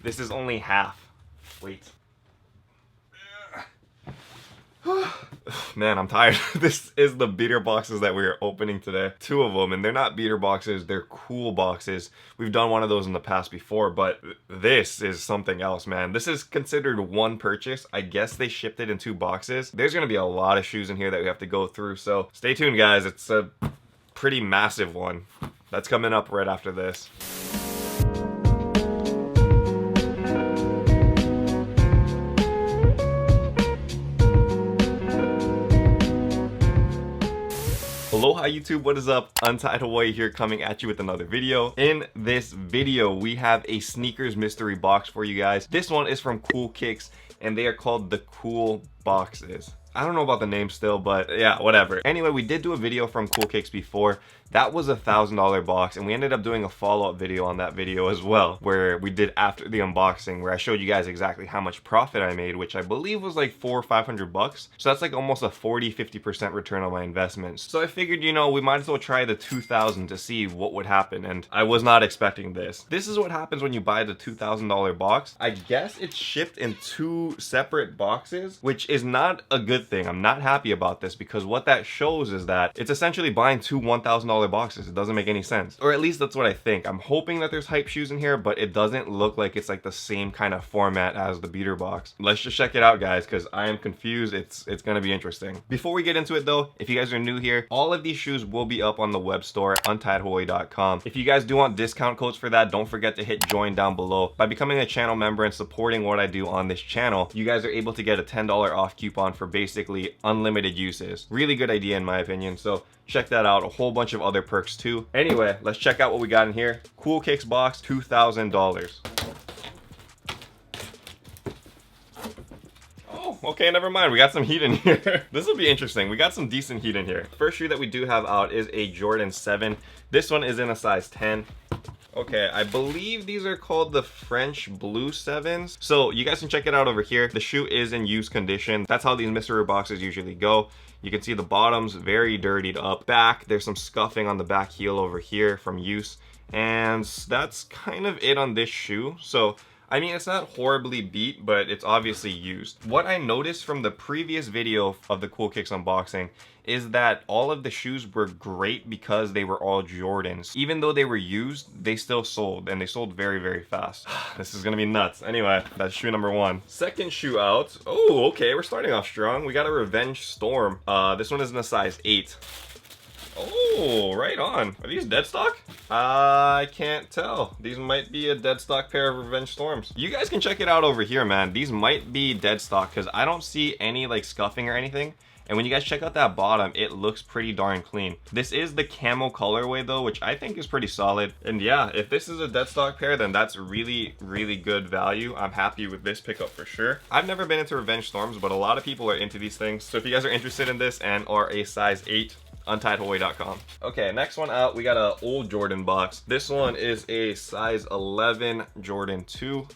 This is only half. Wait. Man, I'm tired. This is the beater boxes that we're opening today. 2 of them, and they're not beater boxes, they're cool boxes. We've done one of those in the past before, but this is something else, man. This is considered one purchase. I guess they shipped it in 2 boxes. There's gonna be a lot of shoes in here that we have to go through, so stay tuned, guys. It's a pretty massive one. That's coming up right after this. Aloha YouTube, what is up? Untitled Way here, coming at you with another video. In this video, we have a sneakers mystery box for you guys. This one is from Cool Kicks, and they are called the Cool Boxes. I don't know about the name still, but yeah, whatever. Anyway, we did do a video from Cool Kicks before. That was a $1,000 box, and we ended up doing a follow-up video on that video as well, where we did after the unboxing, where I showed you guys exactly how much profit I made, which I believe was like $400 or $500. So that's like almost a 40-50% return on my investment. So I figured, you know, we might as well try the 2,000 to see what would happen, and I was not expecting this. This is what happens when you buy the $2,000 box. I guess it's shipped in 2 separate boxes, which is not a good thing. I'm not happy about this, because what that shows is that it's essentially buying 2 $1,000 boxes. It doesn't make any sense, or at least that's what I think. I'm hoping that there's hype shoes in here, but it doesn't look like it's like the same kind of format as the beater box. Let's just check it out, guys, because I am confused. It's gonna be interesting. Before we get into it though, if you guys are new here, all of these shoes will be up on the web store at untitledway.com. If you guys do want discount codes for that, don't forget to hit join down below. By becoming a channel member and supporting what I do on this channel, you guys are able to get a $10 off coupon for basically unlimited uses. Really good idea in my opinion, so check that out. A whole bunch of other perks too. Anyway, let's check out what we got in here. Cool Kicks box, $2,000. Oh, okay, never mind. We got some heat in here. This will be interesting. We got some decent heat in here. First shoe that we do have out is a Jordan 7. This one is in a size 10. Okay, I believe these are called the French Blue 7s. So you guys can check it out over here. The shoe is in used condition. That's how these mystery boxes usually go. You can see the bottom's very dirtied up. Back, there's some scuffing on the back heel over here from use. And that's kind of it on this shoe. So, I mean, it's not horribly beat, but it's obviously used. What I noticed from the previous video of the Cool Kicks unboxing is that all of the shoes were great because they were all Jordans. Even though they were used, they still sold, and they sold very, very fast. This is gonna be nuts. Anyway, that's shoe number 1. Second shoe out. Oh, okay, we're starting off strong. We got a Revenge Storm. This one is in a size 8. Oh, right on. Are these dead stock? I can't tell. These might be a dead stock pair of Revenge Storms. You guys can check it out over here, man. These might be dead stock because I don't see any like scuffing or anything. And when you guys check out that bottom, it looks pretty darn clean. This is the camo colorway though, which I think is pretty solid. And yeah, if this is a dead stock pair, then that's really, really good value. I'm happy with this pickup for sure. I've never been into Revenge Storms, but a lot of people are into these things. So if you guys are interested in this and are a size 8, untitledway.com. Okay, next one out, we got a old Jordan box. This one is a size 11 Jordan 2.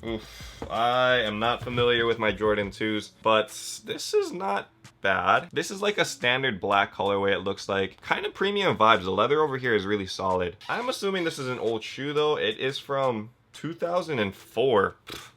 Oof, I am not familiar with my Jordan 2s, but this is not bad. This is like a standard black colorway, it looks like. Kind of premium vibes. The leather over here is really solid. I'm assuming this is an old shoe though. It is from 2004.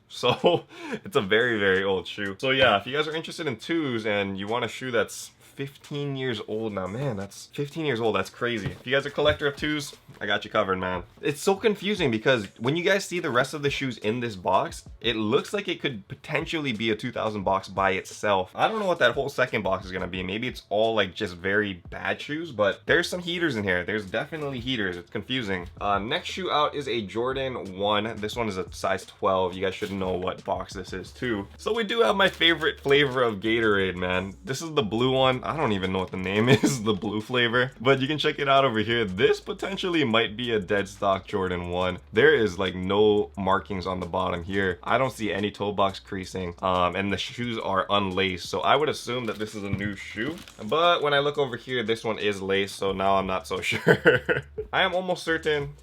So it's a very, very old shoe. So yeah, if you guys are interested in 2s and you want a shoe that's 15 years old now, man, that's 15 years old. That's crazy. If you guys are a collector of 2s, I got you covered, man. It's so confusing because when you guys see the rest of the shoes in this box, it looks like it could potentially be a 2,000 box by itself. I don't know what that whole second box is gonna be. Maybe it's all like just very bad shoes, but there's some heaters in here. There's definitely heaters. It's confusing. Next shoe out is a Jordan 1. This one is a size 12. You guys should know what box this is too. So we do have my favorite flavor of Gatorade, man. This is the blue one. I don't even know what the name is, the blue flavor, but you can check it out over here. This potentially might be a dead stock Jordan 1. There is like no markings on the bottom here. I don't see any toe box creasing, and the shoes are unlaced, so I would assume that this is a new shoe. But when I look over here, this one is laced, so now I'm not so sure. I am almost certain.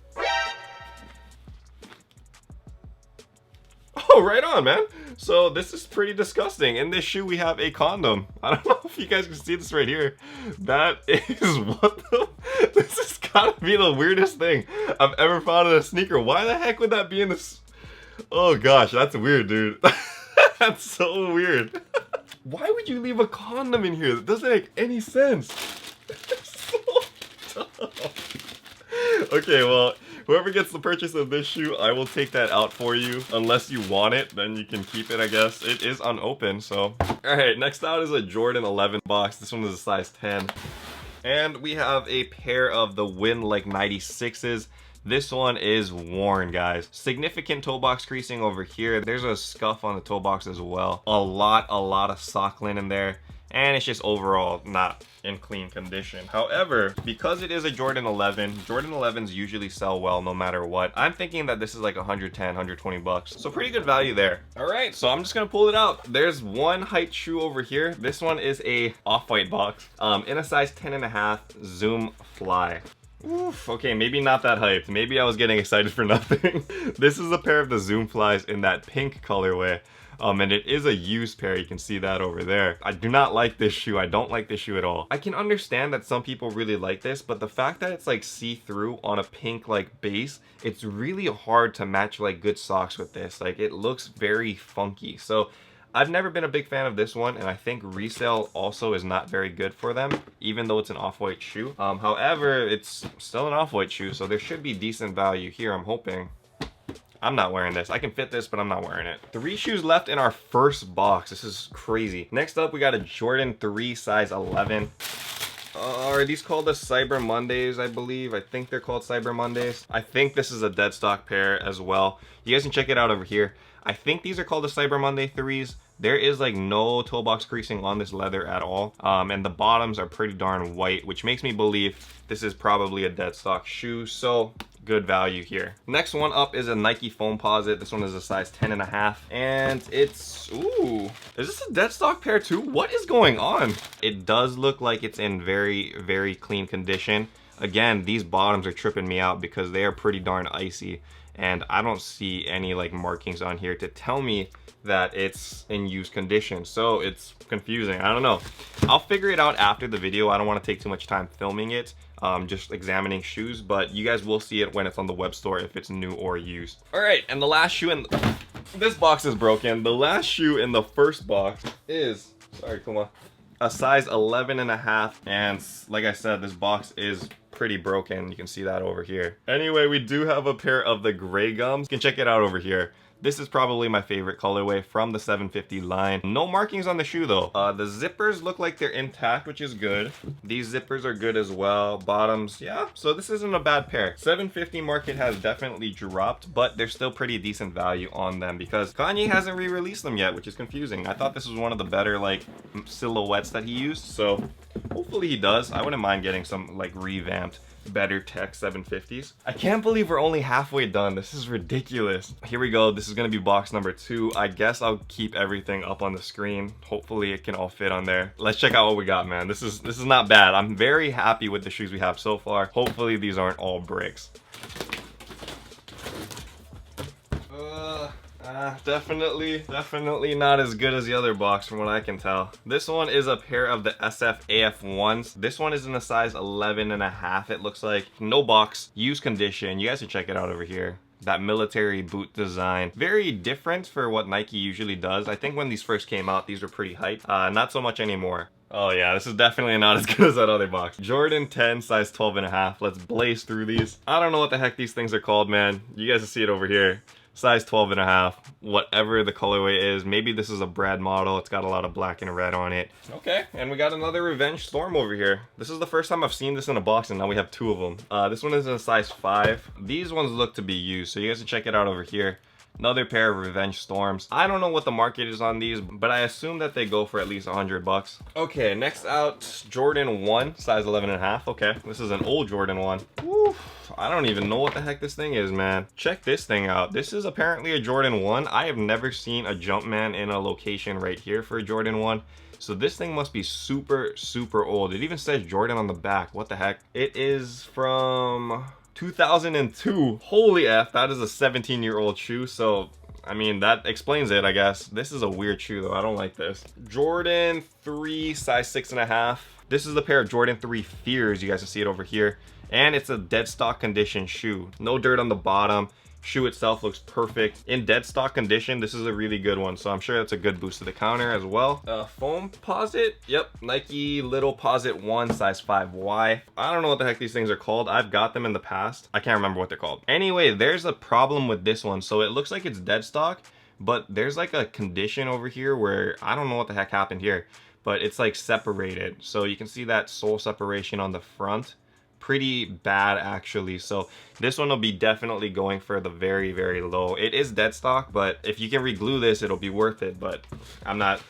Oh, right on, man. So this is pretty disgusting. In this shoe, we have a condom. I don't know if you guys can see this right here. That is what the... This has gotta be the weirdest thing I've ever found in a sneaker. Why the heck would that be in this... Oh gosh, that's weird, dude. That's so weird. Why would you leave a condom in here? That doesn't make any sense. So dumb. Okay, well, whoever gets the purchase of this shoe, I will take that out for you. Unless you want it, then you can keep it, I guess. It is unopened, so. Alright, next out is a Jordan 11 box. This one is a size 10. And we have a pair of the Win like 96s. This one is worn, guys. Significant toe box creasing over here. There's a scuff on the toe box as well. A lot of sock linen there. And it's just overall not in clean condition. However, because it is a Jordan 11, Jordan 11s usually sell well no matter what. I'm thinking that this is like 110, 120 bucks. So pretty good value there. All right, so I'm just gonna pull it out. There's one height shoe over here. This one is a off-white box in a size 10.5 Zoom Fly. Oof, okay, maybe not that hyped. Maybe I was getting excited for nothing. This is a pair of the Zoom Flies in that pink colorway. And it is a used pair, you can see that over there. I do not like this shoe, I don't like this shoe at all. I can understand that some people really like this, but the fact that it's like see-through on a pink like base, it's really hard to match like good socks with this. Like it looks very funky. So I've never been a big fan of this one, and I think resale also is not very good for them, even though it's an off-white shoe. However, it's still an off-white shoe, so there should be decent value here, I'm hoping. I'm not wearing this. I can fit this, but I'm not wearing it. 3 shoes left in our first box. This is crazy. Next up, we got a Jordan 3 size 11. Are these called the Cyber Mondays, I believe? I think they're called Cyber Mondays. I think this is a dead stock pair as well. You guys can check it out over here. I think these are called the Cyber Monday 3s. There is like no toe box creasing on this leather at all. And the bottoms are pretty darn white, which makes me believe this is probably a dead stock shoe. So good value here. Next one up is a Nike Foamposite. This one is a size 10.5, and it's, ooh, is this a dead stock pair too? What is going on? It does look like it's in very clean condition. Again, these bottoms are tripping me out because they are pretty darn icy, and I don't see any like markings on here to tell me that it's in used condition. So it's confusing. I don't know. I'll figure it out after the video. I don't want to take too much time filming it. Just examining shoes, but you guys will see it when it's on the web store if it's new or used. All right, and the last shoe in this box is broken. The last shoe in the first box is, sorry, Kuma, a size 11.5, and like I said, this box is pretty broken. You can see that over here. Anyway, we do have a pair of the gray gums. You can check it out over here. This is probably my favorite colorway from the 750 line. No markings on the shoe though. The zippers look like they're intact, which is good. These zippers are good as well. Bottoms, yeah. So this isn't a bad pair. 750 market has definitely dropped, but there's still pretty decent value on them because Kanye hasn't re-released them yet, which is confusing. I thought this was one of the better like silhouettes that he used, so hopefully he does. I wouldn't mind getting some like revamped better tech 750s. I can't believe we're only halfway done. This is ridiculous. Here we go. This is gonna be box number 2. I guess I'll keep everything up on the screen. Hopefully it can all fit on there. Let's check out what we got, man. This is not bad. I'm very happy with the shoes we have so far. Hopefully these aren't all bricks. Definitely not as good as the other box from what I can tell. This one is a pair of the SF AF1s. This one is in a size 11.5, it looks like. No box, used condition. You guys can check it out over here. That military boot design. Very different for what Nike usually does. I think when these first came out, these were pretty hyped. Not so much anymore. Oh yeah, this is definitely not as good as that other box. Jordan 10, size 12.5. Let's blaze through these. I don't know what the heck these things are called, man. You guys can see it over here. Size 12.5, whatever the colorway is. Maybe this is a Brad model. It's got a lot of black and red on it. Okay, and we got another Revenge Storm over here. This is the first time I've seen this in a box, and now we have 2 of them. This one is in a size 5. These ones look to be used, so you guys can check it out over here. Another pair of Revenge Storms. I don't know what the market is on these, but I assume that they go for at least 100 bucks. Okay, next out, Jordan 1, size 11.5. Okay, this is an old Jordan 1. Woo. I don't even know what the heck this thing is, man. Check this thing out. This is apparently a Jordan 1. I have never seen a Jumpman in a location right here for a Jordan 1. So this thing must be super old. It even says Jordan on the back. What the heck? It is from 2002. Holy F, that is a 17-year-old shoe. So I mean, that explains it, I guess. This is a weird shoe though. I don't like this. Jordan 3, size 6.5. This is the pair of Jordan 3 Fears. You guys can see it over here. And it's a dead stock condition shoe. No dirt on the bottom. Shoe itself looks perfect. In dead stock condition, this is a really good one. So I'm sure that's a good boost to the counter as well. Foam posit. Yep, Nike Little Posit 1 size 5Y. I don't know what the heck these things are called. I've got them in the past. I can't remember what they're called. Anyway, there's a problem with this one. So it looks like it's dead stock, but there's like a condition over here where I don't know what the heck happened here, but it's like separated. So you can see that sole separation on the front. Pretty bad actually. So this one will be definitely going for the very, very low. It is dead stock, but if you can reglue this, it'll be worth it. But I'm not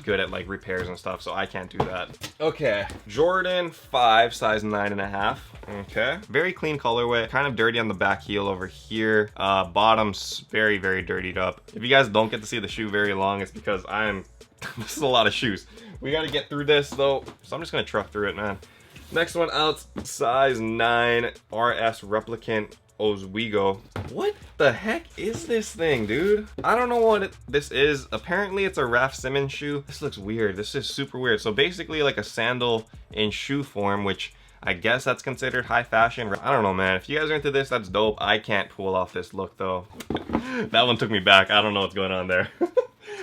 good at like repairs and stuff, so I can't do that. Okay, Jordan 5 size 9.5. Okay, very clean colorway, kind of dirty on the back heel over here. Bottom's very, very dirtied up. If you guys don't get to see the shoe very long, it's because this is a lot of shoes. We got to get through this though, so I'm just gonna truck through it, man. Next one out, size 9 RS Replicant Oswego. What the heck is this thing, dude? I don't know what this is. Apparently it's a Raf Simons shoe. This looks weird. This is super weird. So basically like a sandal in shoe form, which I guess that's considered high fashion. I don't know, man. If you guys are into this, that's dope. I can't pull off this look though. That one took me back. I don't know what's going on there.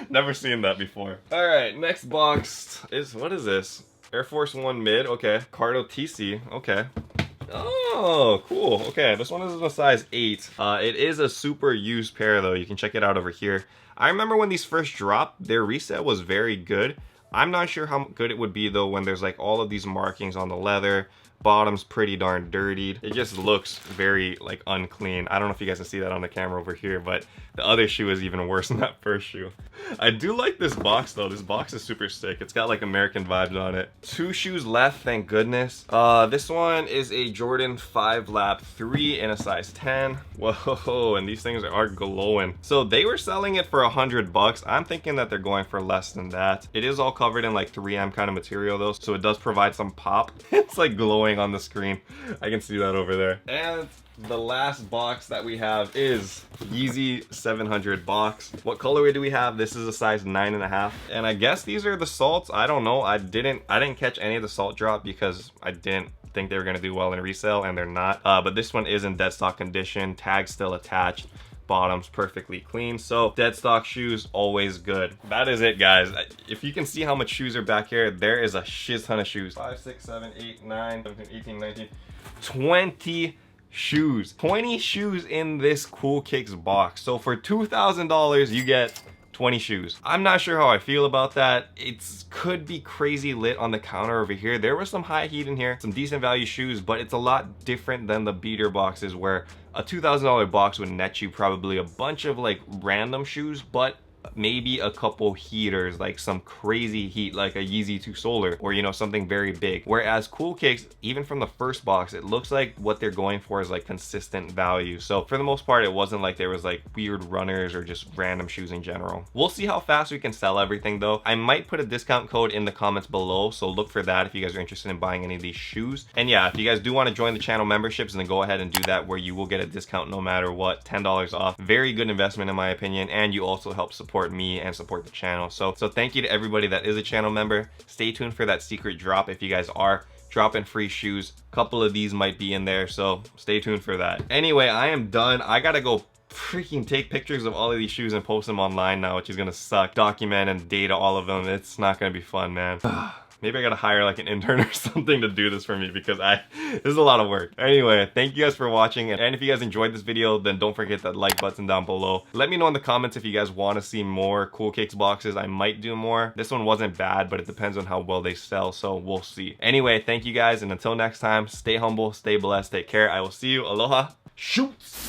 Never seen that before. All right, next box is, what is this? Air Force One mid, okay. Cardo TC, okay. Oh, cool. Okay, this one is a size 8. It is a super used pair though. You can check it out over here. I remember when these first dropped, their resale was very good. I'm not sure how good it would be though when there's like all of these markings on the leather. Bottom's pretty darn dirtied. It just looks very like unclean. I don't know if you guys can see that on the camera over here, but the other shoe is even worse than that first shoe. I do like this box though. This box is super sick. It's got like American vibes on it. 2 shoes left, thank goodness. This one is a Jordan 5 Lap 3 in a size 10. Whoa, and these things are glowing. So they were selling it for $100. I'm thinking that they're going for less than that. It is all covered in like 3M kind of material though, so it does provide some pop. It's like glowing on the screen. I can see that over there. And the last box that we have is Yeezy 700 box. What colorway do we have? This is a size 9.5. And I guess these are the salts. I don't know. I didn't catch any of the salt drop because I didn't think they were gonna do well in resale, and they're not. But this one is in dead stock condition. Tag still attached. Bottom's perfectly clean. So dead stock shoes, always good. That is it, guys. If you can see how much shoes are back here, there is a shiz ton of shoes. 5, 6, 7, 8, 9, 17, 18, 19, 20 shoes. 20 shoes in this Cool Kicks box. So for $2,000, you get 20 shoes. I'm not sure how I feel about that. It could be crazy lit on the counter over here. There was some high heat in here, some decent value shoes, but it's a lot different than the beater boxes where a $2,000 box would net you probably a bunch of like random shoes, but maybe a couple heaters, like some crazy heat like a Yeezy 2 Solar, or you know, something very big. Whereas Cool Kicks, even from the first box, it looks like what they're going for is like consistent value. So for the most part, it wasn't like there was like weird runners or just random shoes in general. We'll see how fast we can sell everything though. I might put a discount code in the comments below, so look for that if you guys are interested in buying any of these shoes. And yeah, if you guys do want to join the channel memberships, then go ahead and do that, where you will get a discount no matter what. $10 off. Very good investment in my opinion, and you also help support me and support the channel. So thank you to everybody that is a channel member. Stay tuned for that secret drop if you guys are dropping free shoes. A couple of these might be in there, so stay tuned for that. Anyway, I am done. I gotta go freaking take pictures of all of these shoes and post them online now, which is gonna suck. Document and data all of them. It's not gonna be fun, man. Maybe I gotta hire like an intern or something to do this for me, because this is a lot of work. Anyway, thank you guys for watching, and if you guys enjoyed this video, then don't forget that like button down below. Let me know in the comments if you guys want to see more Cool Kicks boxes. I might do more. This one wasn't bad, but it depends on how well they sell, so we'll see. Anyway, thank you guys, and until next time, stay humble, stay blessed, take care. I will see you. Aloha. Shoots.